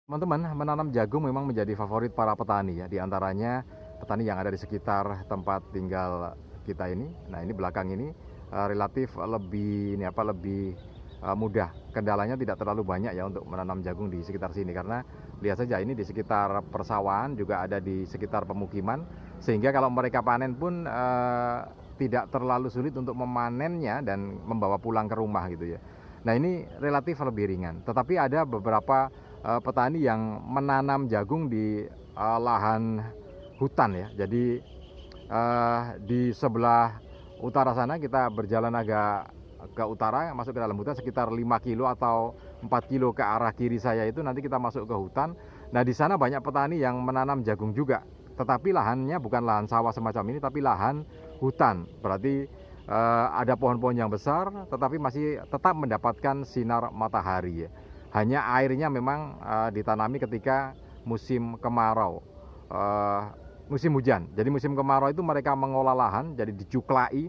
Teman-teman, menanam jagung memang menjadi favorit para petani ya, di antaranya petani yang ada di sekitar tempat tinggal kita ini. Nah, ini belakang ini relatif lebih mudah. Kendalanya tidak terlalu banyak ya untuk menanam jagung di sekitar sini karena lihat saja ini di sekitar persawahan, juga ada di sekitar pemukiman, sehingga kalau mereka panen pun tidak terlalu sulit untuk memanennya dan membawa pulang ke rumah gitu ya. Nah, ini relatif lebih ringan. Tetapi ada beberapa petani yang menanam jagung di lahan hutan ya. Jadi di sebelah utara sana kita berjalan agak ke utara, masuk ke dalam hutan sekitar 5 kilo atau 4 kilo ke arah kiri saya itu nanti kita masuk ke hutan. Nah, di sana banyak petani yang menanam jagung juga. Tetapi lahannya bukan lahan sawah semacam ini, tapi lahan hutan. Berarti ada pohon-pohon yang besar, tetapi masih tetap mendapatkan sinar matahari ya. Hanya airnya memang ditanami ketika musim kemarau, musim hujan. Jadi musim kemarau itu mereka mengolah lahan, jadi dicuklai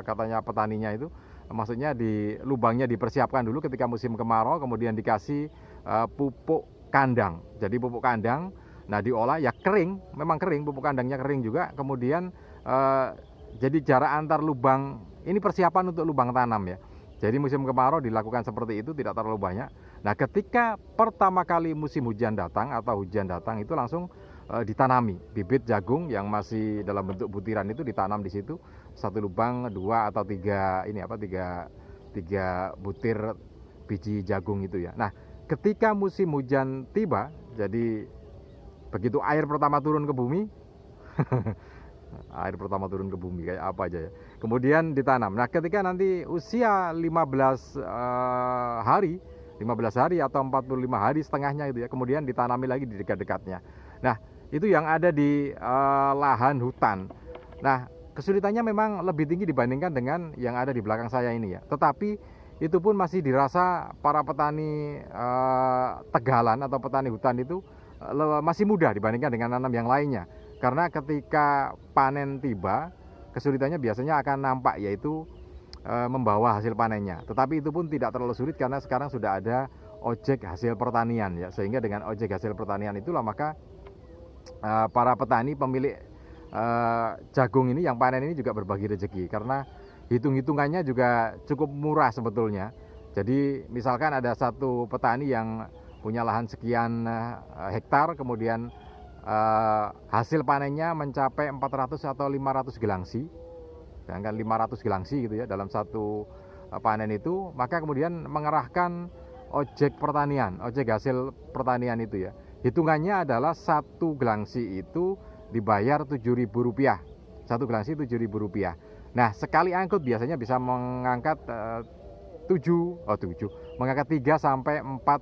katanya petaninya itu. Maksudnya di lubangnya dipersiapkan dulu ketika musim kemarau, kemudian dikasih pupuk kandang. Jadi pupuk kandang, nah diolah ya kering, memang kering, pupuk kandangnya kering juga. Kemudian jadi jarak antar lubang, ini persiapan untuk lubang tanam ya. Jadi musim kemarau dilakukan seperti itu, tidak terlalu banyak. Nah, ketika pertama kali musim hujan datang atau hujan datang itu langsung ditanami bibit jagung yang masih dalam bentuk butiran itu ditanam di situ, satu lubang 2 atau 3 tiga butir biji jagung itu ya. Nah, ketika musim hujan tiba, jadi begitu air pertama turun ke bumi, air pertama turun ke bumi kayak apa aja ya. Kemudian ditanam. Nah, ketika nanti usia 15 hari, 15 hari atau 45 hari setengahnya itu ya, kemudian ditanami lagi di dekat-dekatnya. Nah, itu yang ada di lahan hutan. Nah, kesulitannya memang lebih tinggi dibandingkan dengan yang ada di belakang saya ini ya. Tetapi itu pun masih dirasa para petani tegalan atau petani hutan itu masih mudah dibandingkan dengan nanam yang lainnya. Karena ketika panen tiba, kesulitannya biasanya akan nampak, yaitu membawa hasil panennya. Tetapi itu pun tidak terlalu sulit karena sekarang sudah ada ojek hasil pertanian ya. Sehingga dengan ojek hasil pertanian itulah maka para petani pemilik jagung ini yang panen ini juga berbagi rezeki, karena hitung-hitungannya juga cukup murah sebetulnya. Jadi misalkan ada satu petani yang punya lahan sekian hektar, kemudian hasil panennya mencapai 400 atau 500 gelangsi, sedangkan 500 gelangsi gitu ya dalam satu panen itu, maka kemudian mengerahkan ojek pertanian, ojek hasil pertanian itu ya. Hitungannya adalah satu gelangsi itu dibayar Rp7.000, satu gelangsi Rp7.000. Nah, sekali angkut biasanya bisa mengangkat 3 sampai 4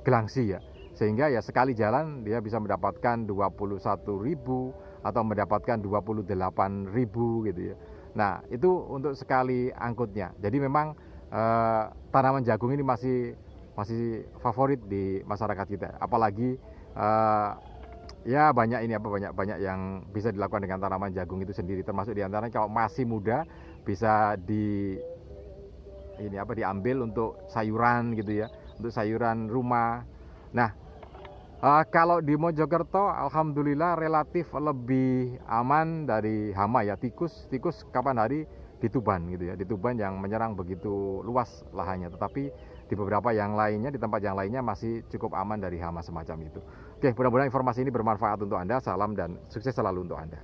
gelangsi ya. Sehingga ya sekali jalan dia bisa mendapatkan 21.000 atau mendapatkan 28.000 gitu ya. Nah, itu untuk sekali angkutnya. Jadi memang tanaman jagung ini masih favorit di masyarakat kita. Apalagi ya banyak yang bisa dilakukan dengan tanaman jagung itu sendiri, termasuk diantaranya kalau masih muda bisa diambil untuk sayuran gitu ya, untuk sayuran rumah. Nah, kalau di Mojokerto alhamdulillah relatif lebih aman dari hama ya, tikus kapan hari di Tuban gitu ya, di Tuban yang menyerang begitu luas lahannya. Tetapi di beberapa yang lainnya, di tempat yang lainnya masih cukup aman dari hama semacam itu. Oke, mudah-mudahan informasi ini bermanfaat untuk Anda. Salam dan sukses selalu untuk Anda.